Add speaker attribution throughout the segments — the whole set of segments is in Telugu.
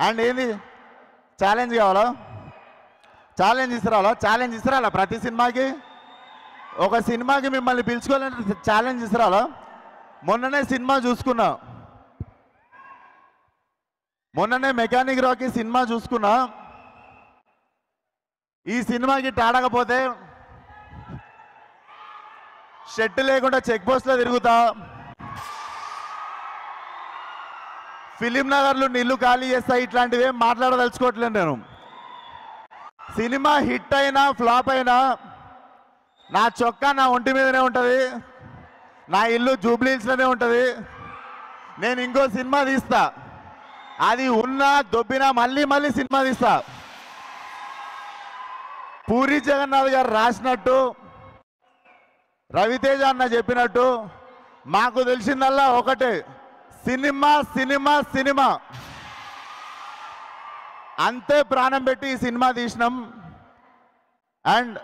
Speaker 1: అండ్ ఏంది ఛాలెంజ్ కావాలా? ఛాలెంజ్ ఇస్తారా ప్రతి సినిమాకి? ఒక సినిమాకి మిమ్మల్ని పిలుచుకోవాలంటే ఛాలెంజ్ ఇస్తారా? మొన్ననే సినిమా చూసుకున్నా, మొన్ననే మెకానిక్ రాకీ సినిమా చూసుకున్నా. ఈ సినిమాకి టాడకపోతే షెట్ లేకుండా చెక్ పోస్ట్లో తిరుగుతా, ఫిలిం నగర్లో నీళ్లు ఖాళీ చేస్తా. ఇట్లాంటివి ఏం మాట్లాడదలుచుకోవట్లేదు నేను. సినిమా హిట్ అయినా ఫ్లాప్ అయినా నా చొక్కా నా ఒంటి మీదనే ఉంటుంది, నా ఇల్లు జూబ్లీహిల్స్లోనే ఉంటుంది. నేను ఇంకో సినిమా తీస్తా, అది ఉన్నా దొబ్బినా మళ్ళీ సినిమా తీస్తా. పూరి జగన్నాథ్ గారు రాసినట్టు, రవితేజ అన్న చెప్పినట్టు మాకు తెలిసిందల్లా ఒకటే, సినిమా సినిమా సినిమా. అంతే ప్రాణం పెట్టి ఈ సినిమా తీసినాం. అండ్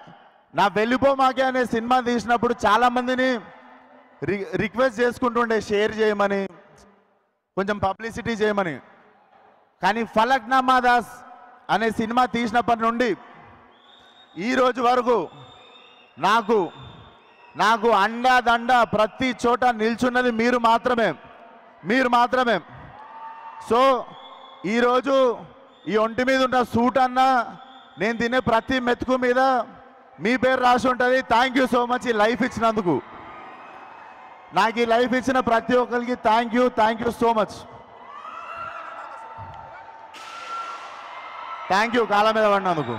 Speaker 1: నా వెళ్ళిపోమాకే అనే సినిమా తీసినప్పుడు చాలామందిని రిక్వెస్ట్ చేసుకుంటుండే షేర్ చేయమని, కొంచెం పబ్లిసిటీ చేయమని. కానీ ఫలక్నామా దాస్ అనే సినిమా తీసినప్పటి నుండి ఈరోజు వరకు నాకు అండాదండ ప్రతి చోట నిల్చున్నది మీరు మాత్రమే. సో ఈరోజు ఈ ఒంటి మీద ఉన్న సూట్ అన్న, నేను తినే ప్రతి మెతుకు మీద మీ పేరు రాసి ఉంటుంది. థ్యాంక్ యూ సో మచ్ ఈ లైఫ్ ఇచ్చినందుకు. నాకు ఈ లైఫ్ ఇచ్చిన ప్రతి ఒక్కరికి thank you so much. Thank you కాళ్ళ మీద పడినందుకు.